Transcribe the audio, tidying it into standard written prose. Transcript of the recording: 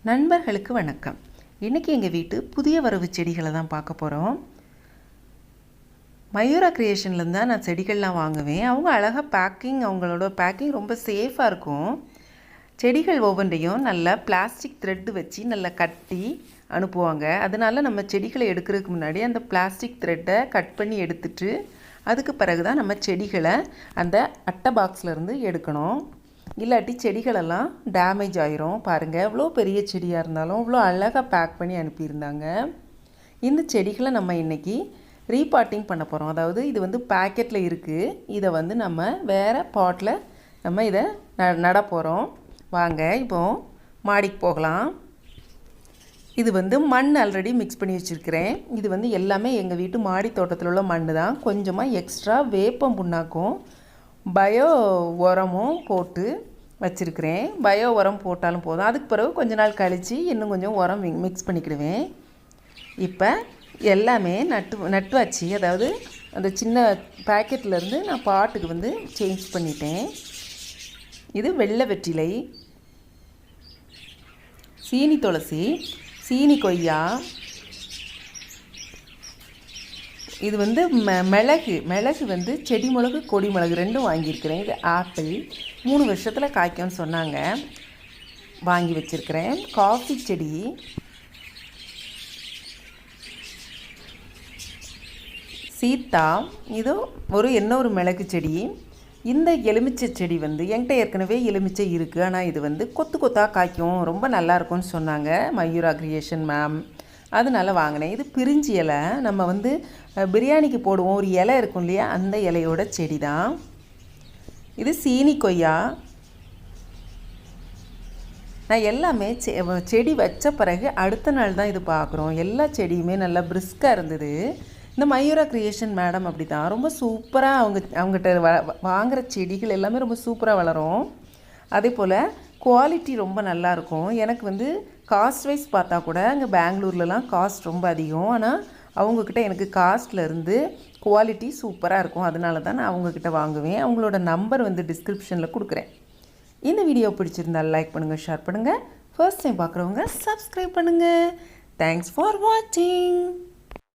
நண்பர்களுக்கு வணக்கம். இன்றைக்கி எங்கள் வீட்டு புதிய வரவு செடிகளை தான் பார்க்க போகிறோம். மயூரா கிரியேஷன்லேருந்து தான் நான் செடிகள்லாம் வாங்குவேன். அவங்க அழகாக அவங்களோட பேக்கிங் ரொம்ப சேஃபாக இருக்கும். செடிகள் ஒவ்வொன்றையும் நல்லா பிளாஸ்டிக் த்ரெட்டு வச்சு நல்லா கட்டி அனுப்புவாங்க. அதனால் நம்ம செடிகளை எடுக்கிறதுக்கு முன்னாடி அந்த பிளாஸ்டிக் த்ரெட்டை கட் பண்ணி எடுத்துட்டு அதுக்கு பிறகு தான் நம்ம செடிகளை அந்த அட்டை பாக்ஸ்லேருந்து எடுக்கணும். இல்லாட்டி செடிகளெல்லாம் டேமேஜ் ஆயிரும். பாருங்கள், எவ்வளோ பெரிய செடியாக இருந்தாலும் அவ்வளோ அழகாக பேக் பண்ணி அனுப்பியிருந்தாங்க. இந்த செடிகளை நம்ம இன்றைக்கி ரீபாட்டிங் பண்ண போகிறோம். அதாவது இது வந்து பேக்கெட்டில் இருக்குது. இதை வந்து நம்ம வேறு பாட்டில் நம்ம இதை நட போகிறோம். வாங்க இப்போது மாடிக்கு போகலாம். இது வந்து மண் ஆல்ரெடி மிக்ஸ் பண்ணி வச்சுருக்கிறேன். இது வந்து எல்லாமே எங்கள் வீட்டு மாடி தோட்டத்தில் உள்ள மண் தான். கொஞ்சமாக எக்ஸ்ட்ரா வேப்பம் புண்ணாக்கும் பயோ உரமும் போட்டு வச்சுருக்கிறேன். பயோ உரம் போட்டாலும் போதும். அதுக்கு பிறகு கொஞ்ச நாள் கழித்து இன்னும் கொஞ்சம் உரம் மிக்ஸ் பண்ணிக்கிடுவேன். இப்போ எல்லாமே நட்டு வச்சு, அதாவது அந்த சின்ன பேக்கெட்லேருந்து நான் பாட்டுக்கு வந்து சேஞ்ச் பண்ணிட்டேன். இது வெள்ளை வெற்றிலை, சீனி துளசி, சீனி கொய்யா, இது வந்து மிளகு வந்து செடி மிளகு கொடி மிளகு ரெண்டும் வாங்கியிருக்கிறேன். இது ஆப்பிள் 3 வருஷத்தில் காய்க்கும்னு சொன்னாங்க, வாங்கி வச்சுருக்கிறேன். காஃபி செடி, சீத்தா, இது இன்னொரு மிளகு செடி. இந்த எலுமிச்சை செடி வந்து என்கிட்ட ஏற்கனவே எலுமிச்சை இருக்குது. ஆனால் இது வந்து கொத்து கொத்தாக காய்க்கும், ரொம்ப நல்லாயிருக்கும்னு சொன்னாங்க மயூரா கிரியேஷன் மேம். அதனால வாங்கினேன். இது பிரிஞ்சி இலை, நம்ம வந்து பிரியாணிக்கு போடுவோம், ஒரு இலை இருக்கும் இல்லையா, அந்த இலையோட செடி தான். இது சீனி கொய்யா. நான் எல்லாமே செடி வச்ச பிறகு அடுத்த நாள் தான் இது பார்க்குறோம். எல்லா செடியுமே நல்லா பிரிஸ்காக இருந்தது. இந்த மயூரா கிரியேஷன் மேடம் அப்படி தான், ரொம்ப சூப்பராக அவங்ககிட்ட வாங்குகிற செடிகள் எல்லாமே ரொம்ப சூப்பராக வளரும். அதே போல் குவாலிட்டி ரொம்ப நல்லாயிருக்கும். எனக்கு வந்து காஸ்ட் வைஸ் பார்த்தா கூட அங்கே பெங்களூர்லலாம் காஸ்ட் ரொம்ப அதிகம். ஆனால் அவங்கக்கிட்ட எனக்கு காஸ்ட்லேருந்து குவாலிட்டி சூப்பராக இருக்கும். அதனால தான் நான் அவங்கக்கிட்ட வாங்குவேன். அவங்களோட நம்பர் வந்து டிஸ்கிரிப்ஷனில் கொடுக்குறேன். இந்த வீடியோ பிடிச்சிருந்தால் லைக் பண்ணுங்கள், ஷேர் பண்ணுங்கள். ஃபர்ஸ்ட் டைம் பார்க்குறவங்க சப்ஸ்கிரைப் பண்ணுங்கள். தேங்க்ஸ் ஃபார் வாட்சிங்.